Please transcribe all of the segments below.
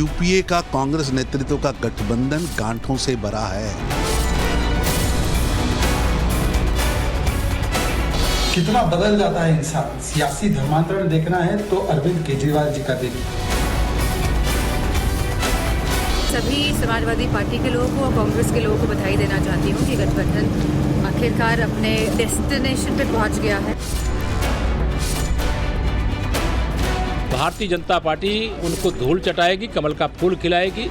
UPA का कांग्रेस नेतृत्व का गठबंधन गांठों से भरा है। कितना बदल जाता है इंसान। सियासी धर्मांतरण देखना है तो अरविंद केजरीवाल जी का देखिए। सभी समाजवादी पार्टी के लोगों को और कांग्रेस के लोगों को बधाई देना चाहती हूँ कि गठबंधन आखिरकार अपने डेस्टिनेशन पे पहुंच गया है। भारतीय जनता पार्टी उनको धूल चटाएगी, कमल का फूल खिलाएगी।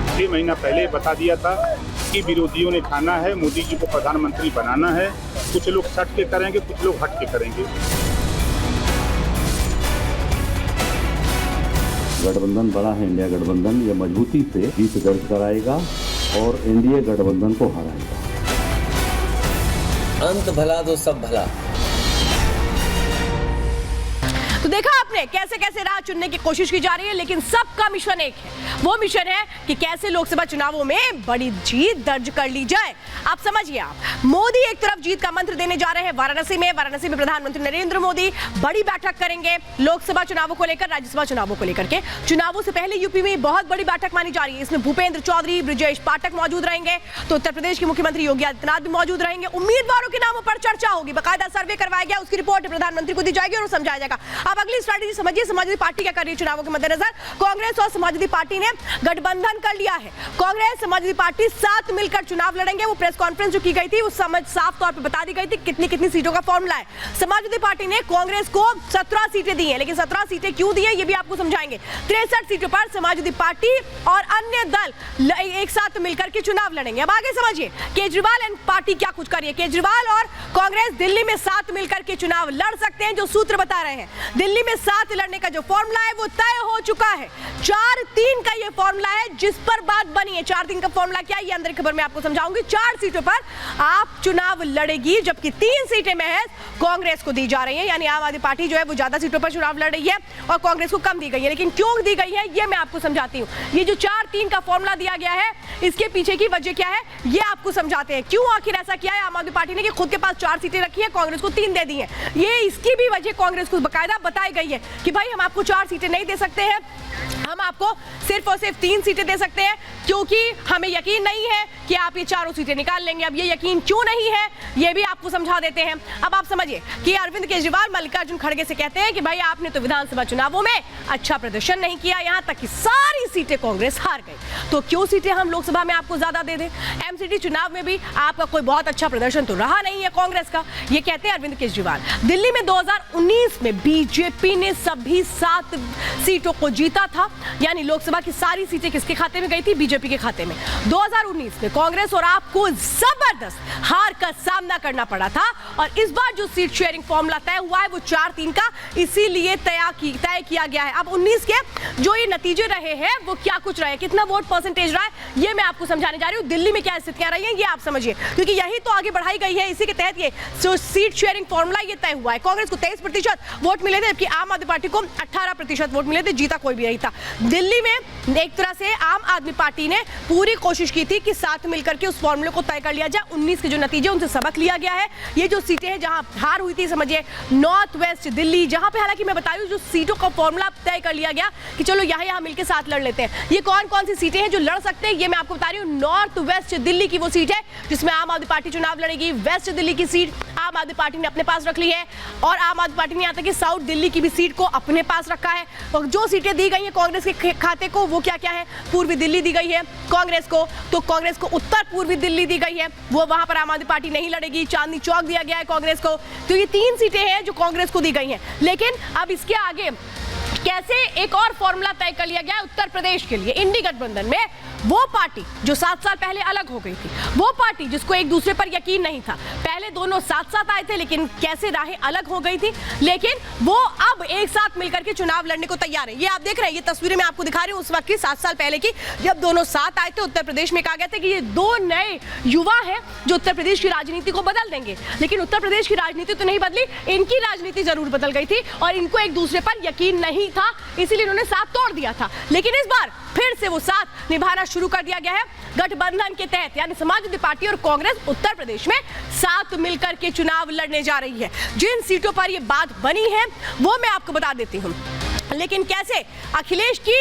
6 महीना पहले बता दिया था कि विरोधियों ने ठाना है मोदी जी को प्रधानमंत्री बनाना है। कुछ लोग सट के करेंगे, कुछ लोग हट के करेंगे। गठबंधन बड़ा है, इंडिया गठबंधन ये मजबूती से जीत दर्ज कराएगा और एनडीए गठबंधन को हराएगा। अंत भला तो सब भला। तो देखा आपने कैसे कैसे राह चुनने की कोशिश की जा रही है, लेकिन सबका मिशन एक है। वो मिशन है कि कैसे लोकसभा चुनावों में बड़ी जीत दर्ज कर ली जाए। आप समझिए, आप मोदी एक तरफ जीत का मंत्र देने जा रहे हैं वाराणसी में प्रधानमंत्री नरेंद्र मोदी बड़ी बैठक करेंगे लोकसभा चुनावों को लेकर, राज्यसभा चुनावों को लेकर के। चुनावों से पहले यूपी में बहुत बड़ी बैठक मानी जा रही है। इसमें भूपेंद्र चौधरी, ब्रजेश पाठक मौजूद रहेंगे, तो उत्तर प्रदेश के मुख्यमंत्री योगी आदित्यनाथ भी मौजूद रहेंगे। उम्मीदवारों के नामों पर चर्चा होगी, बाकायदा सर्वे करवाया गया, उसकी रिपोर्ट प्रधानमंत्री को दी जाएगी और समझाया जाएगा। अब अगली स्ट्रैटेजी समझिए, समाजवादी पार्टी क्या कर रही है चुनावों के मद्देनजर। कांग्रेस और समाजवादी पार्टी ने गठबंधन कर लिया है। कांग्रेस समाजवादी पार्टी साथ मिलकर चुनाव लड़ेंगे। वो प्रेस कॉन्फ्रेंस जो की गई थी, वो समझ साफ तौर पर बता दी गई थी कितनी कितनी सीटों का फॉर्मूला है। समाजवादी पार्टी ने कांग्रेस को 17 सीटें दी हैं, लेकिन 17 सीटें क्यों दी है ये भी आपको समझाएंगे। 63 सीटों पर समाजवादी पार्टी और अन्य दल एक साथ मिलकर के चुनाव लड़ेंगे। अब आगे समझिए, केजरीवाल एंड पार्टी क्या कुछ कर रही है। केजरीवाल और कांग्रेस दिल्ली में साथ मिलकर के चुनाव लड़ सकते हैं। जो सूत्र बता रहे हैं, दिल्ली में साथ लड़ने का जो फॉर्मूला है वो तय हो चुका है। 4-3 का ये फॉर्मूला है जिस पर बात बनी है। 4-3 का फॉर्मूला क्या है ये अंदर खबर में आपको समझाऊंगी। 4 सीटों पर आप चुनाव लड़ेगी, जबकि 3 सीटें महज कांग्रेस को दी जा रही है। यानी आम आदमी पार्टी जो है वो ज्यादा सीटों पर चुनाव लड़ रही है और कांग्रेस को कम दी गई है। लेकिन क्यों दी गई है ये मैं आपको समझाती हूँ। ये जो 4-3 का फॉर्मूला दिया गया है, इसके पीछे की वजह क्या है ये आपको समझाते हैं। क्यों आखिर ऐसा किया है आम आदमी पार्टी ने कि खुद के पास 4 सीटें रखी है, कांग्रेस को 3 दे दी है। ये इसकी भी वजह कांग्रेस को बकायदा बताई गई है कि भाई हम आपको 4 सीटें नहीं दे सकते हैं, हम आपको सिर्फ और सिर्फ 3 सीटें दे सकते हैं, क्योंकि हमें यकीन नहीं है कि आप ये 4 सीटें निकाल लेंगे। अब ये यकीन क्यों नहीं है ये भी आपको समझा देते हैं। अब आप समझिए कि अरविंद केजरीवाल मल्लिकार्जुन खड़गे से कहते हैं कि भाई आपने तो विधानसभा चुनावों में अच्छा प्रदर्शन नहीं किया, यहां तक कि सारी सीटें कांग्रेस हार गई, तो क्यों सीटें हम लोकसभा में आपको ज्यादा दे दें। एमसीडी चुनाव में भी आपका कोई बहुत अच्छा प्रदर्शन तो रहा नहीं है कांग्रेस का, ये कहते हैं अरविंद केजरीवाल। दिल्ली में 2019 में बीजेपी ने सभी 7 सीटों को जीता था, यानी लोकसभा की सारी सीटें किसके खाते में गई थी, बीजेपी के खाते में। 2019 में कांग्रेस और आपको जबरदस्त हार का सामना करना पड़ा था, और इस बार जो सीट शेयरिंग फॉर्मूला तय हुआ है वो 4-3 का इसीलिए तय किया गया है। अब 19 के जो ये नतीजे रहे हैं वो क्या कुछ रहे, कितना वोट परसेंटेज रहा है ये मैं आपको समझाने जा रही हूँ। दिल्ली में क्या स्थितियां रही हैं ये आप समझिए, क्योंकि यही तो आगे बढ़ाई गई है। इसी के तहत ये जो सीट शेयरिंग फॉर्मूला ये तय हुआ है। कांग्रेस को 23% वोट मिले थे, जबकि आम आदमी पार्टी को 18% वोट मिले थे, जीता कोई भी नहीं था। दिल्ली में एक तरह से आम आदमी पार्टी ने पूरी कोशिश की थी कि साथ मिलकर के उस फॉर्मूले को तय कर लिया जाए। 19 के जो नतीजे उनसे सबक लिया गया है। ये जो सीटें हैं जहां हार हुई थी, समझिए नॉर्थ वेस्ट दिल्ली, जहां पे हालांकि मैं बता रही हूं जो सीटों का फॉर्मूला तय कर लिया गया कि चलो यहां मिलकर साथ लड़ लेते हैं। ये कौन कौन सी सीटें हैं जो लड़ सकते हैं ये मैं आपको बता रही हूँ। नॉर्थ वेस्ट दिल्ली की वो सीट है जिसमें आम आदमी पार्टी चुनाव लड़ेगी। वेस्ट दिल्ली की सीट आम आदमी पार्टी ने अपने पास रख ली है, और आम आदमी पार्टी ने यहाँ तक कि साउथ दिल्ली की भी सीट को अपने पास रखा है। और जो सीटें दी गई है कांग्रेस के खाते को वो क्या क्या है, पूर्वी दिल्ली दी गई है कांग्रेस को, तो कांग्रेस को उत्तर पूर्वी दिल्ली दी गई है, वो वहां पर आम आदमी पार्टी नहीं लड़ेगी। चांदनी चौक दिया गया है कांग्रेस को। तो ये 3 सीटें हैं जो कांग्रेस को दी गई हैं। लेकिन अब इसके आगे कैसे एक और फॉर्मूला तय कर लिया गया है उत्तर प्रदेश के लिए। इंडी गठबंधन में वो पार्टी जो 7 साल पहले अलग हो गई थी, वो पार्टी जिसको एक दूसरे पर यकीन नहीं था, पहले दोनों साथ-साथ आए थे लेकिन कैसे राहें अलग हो गई थी, लेकिन वो अब एक साथ मिलकर के चुनाव लड़ने को तैयार है। ये आप देख रहे हैं, ये तस्वीरें मैं आपको दिखा रही हूँ उस वक्त की 7 साल पहले की, जब दोनों साथ आए थे। उत्तर प्रदेश में कहा गया था कि ये 2 नए युवा हैं जो उत्तर प्रदेश की राजनीति को बदल देंगे, लेकिन उत्तर प्रदेश की राजनीति तो नहीं बदली, इनकी राजनीति जरूर बदल गई थी और इनको एक दूसरे पर यकीन नहीं था, इसीलिए इन्होंने साथ तोड़ दिया था। लेकिन इस बार फिर से वो साथ निभाना शुरू कर दिया गया है गठबंधन के तहत, यानी समाजवादी पार्टी और कांग्रेस उत्तर प्रदेश में साथ मिलकर के चुनाव लड़ने जा रही है। जिन सीटों पर ये बात बनी है वो मैं आपको बता देती हूँ। लेकिन कैसे अखिलेश की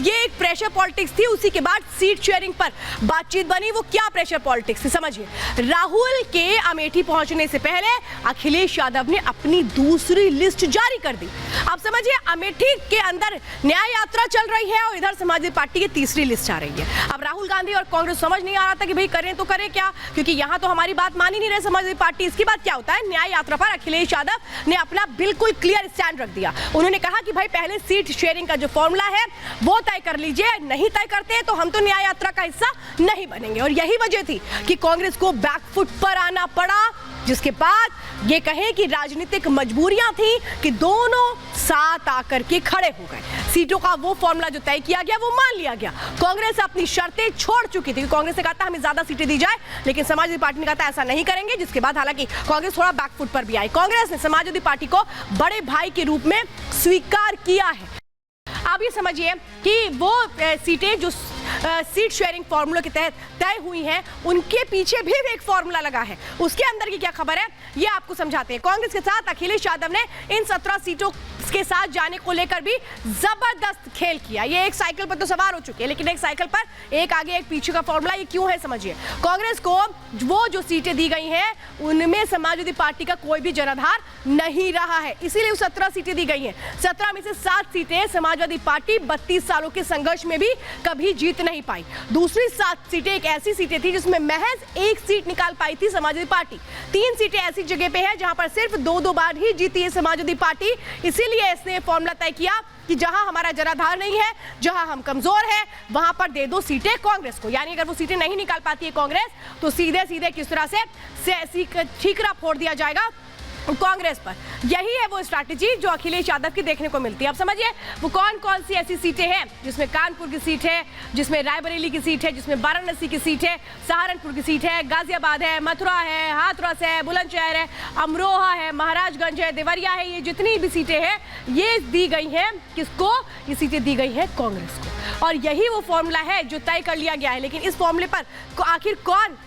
ये एक प्रेशर पॉलिटिक्स थी, उसी के बाद सीट शेयरिंग पर बातचीत बनी। वो क्या प्रेशर पॉलिटिक्स थी समझिए। राहुल के अमेठी पहुंचने से पहले अखिलेश यादव ने अपनी दूसरी लिस्ट जारी कर दी। अब समझिए अमेठी के अंदर न्याय यात्रा चल रही है और इधर समाजवादी पार्टी की तीसरी लिस्ट आ रही है। अब राहुल गांधी और कांग्रेस समझ नहीं आ रहा था कि भाई करें तो करें क्या, क्योंकि यहां तो हमारी बात मान ही नहीं रहे समाजवादी पार्टी। इसके बाद क्या होता है, न्याय यात्रा पर अखिलेश यादव ने अपना बिल्कुल क्लियर स्टैंड रख दिया। उन्होंने कहा कि भाई पहले सीट शेयरिंग का जो फॉर्मूला है वो तय कर लीजिए, नहीं तय करते तो हम तो न्याय यात्रा का हिस्सा नहीं बनेंगे। और यही वजह थी कि कांग्रेस को बैकफुट पर आना पड़ा, जिसके बाद ये कहें कि राजनीतिक मजबूरियां थी कि दोनों साथ आकर के खड़े हो गए। सीटों का वो फॉर्मूला जो तय किया गया वो मान लिया गया। कांग्रेस अपनी शर्तें छोड़ चुकी थी। कांग्रेस ने कहा था हमें ज्यादा सीटें दी जाए, लेकिन समाजवादी पार्टी ने कहा था ऐसा नहीं करेंगे, जिसके बाद हालांकि कांग्रेस थोड़ा बैकफुट पर भी आई। कांग्रेस ने समाजवादी पार्टी को बड़े भाई के रूप में स्वीकार किया है। आप ये समझिए कि वो सीटें जो सीट शेयरिंग फॉर्मूला के तहत तय हुई हैं, उनके पीछे भी एक फॉर्मूला लगा है। उसके अंदर की क्या खबर है ये आपको समझाते हैं। कांग्रेस के साथ अखिलेश यादव ने इन 17 सीटों के साथ जाने को लेकर भी जबरदस्त खेल किया। ये एक साइकिल पर तो सवार हो चुके हैं, लेकिन एक साइकिल पर एक आगे एक पीछे का फॉर्मूला ये क्यों है समझिए। कांग्रेस को वो जो सीटें दी गई हैं उनमें समाजवादी पार्टी का कोई भी जनाधार नहीं रहा है, इसीलिए 17 सीटें दी गई हैं। 17 में से 7 सीटें समाजवादी पार्टी 32 सालों के संघर्ष में भी कभी जीत नहीं पाई। दूसरी 7 सीटें एक ऐसी सीटें थी जिसमें महज 1 सीट निकाल पाई थी समाजवादी पार्टी। 3 सीटें ऐसी जगह पे है जहां पर सिर्फ 2-2 बार ही जीती है समाजवादी पार्टी। इसीलिए इसने फॉर्मूला तय किया कि जहां हमारा जनाधार नहीं है, जहां हम कमजोर हैं, वहां पर दे दो सीटें कांग्रेस को। यानी अगर वो सीटें नहीं निकाल पाती है कांग्रेस तो सीधे सीधे किस तरह से ठीकरा फोड़ दिया जाएगा कांग्रेस पर। यही है वो स्ट्रैटेजी जो अखिलेश यादव की देखने को मिलती है। अब समझिए वो कौन कौन सी ऐसी सीटें हैं जिसमें कानपुर की सीट है, जिसमें रायबरेली की सीट है, जिसमें वाराणसी की सीट है, सहारनपुर की सीट है, गाजियाबाद है, मथुरा है, हाथरस है, बुलंदशहर है, अमरोहा है, महाराजगंज है, देवरिया है। ये जितनी भी सीटें हैं ये दी गई हैं किसको, ये सीटें दी गई हैं कांग्रेस को। और यही वो फॉर्मूला है जो तय कर लिया गया है। लेकिन इस फॉर्मूले पर आखिर कौन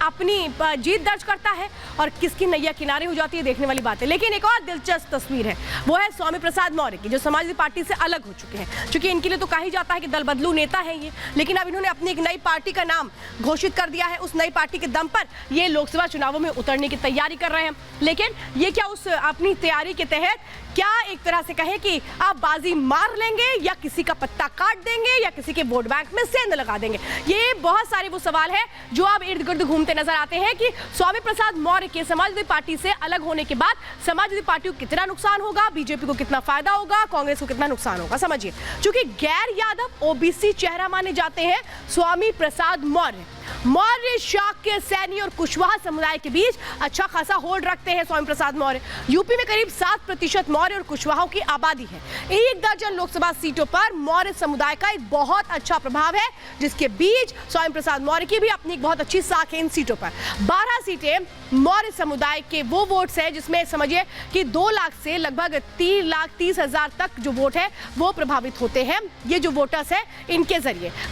अपनी जीत दर्ज करता है और किसकी नैया किनारे हो जाती है देखने वाली बात है। लेकिन एक और दिलचस्प तस्वीर है, वो है स्वामी प्रसाद मौर्य की, जो समाजवादी पार्टी से अलग हो चुके हैं। क्योंकि इनके लिए तो कहा ही जाता है कि दल बदलू नेता है ये, लेकिन अब इन्होंने अपनी एक नई पार्टी का नाम घोषित कर दिया है। उस नई पार्टी के दम पर ये लोकसभा चुनावों में उतरने की तैयारी कर रहे हैं। लेकिन ये क्या उस अपनी तैयारी के तहत क्या एक तरह से कहें कि आप बाजी मार लेंगे या किसी का पत्ता काट देंगे या किसी के वोट बैंक में सेंध लगा देंगे? ये बहुत सारे वो सवाल है जो अब इर्द गिर्द घूमते नजर आते हैं कि स्वामी प्रसाद मौर्य के समाजवादी पार्टी से अलग होने के बाद समाजवादी पार्टी को कितना नुकसान होगा, बीजेपी को कितना फायदा होगा, कांग्रेस को कितना नुकसान होगा समझिए। क्योंकि गैर यादव ओबीसी चेहरा माने जाते हैं स्वामी प्रसाद मौर्य। मौर्य शाक्य, सैनी और कुशवाहा समुदाय के बीच अच्छा खासा होल्ड रखते हैं स्वामी प्रसाद मौर्य। यूपी में करीब 7% मौर्य और कुशवाहों की आबादी है। 1 दर्जन लोकसभा सीटों पर मौर्य समुदाय का एक बहुत अच्छा प्रभाव है, जिसके बीच स्वामी प्रसाद मौर्य की भी अपनी एक बहुत अच्छी साख है इन सीटों पर। 12 सीटें मौर्य समुदाय के वो वोट्स हैं जिसमें समझिए कि 2 लाख से लगभग 3,30,000 तक जो वोट है वो प्रभावित होते हैं, ये जो वोटर्स है इनके जरिए। तो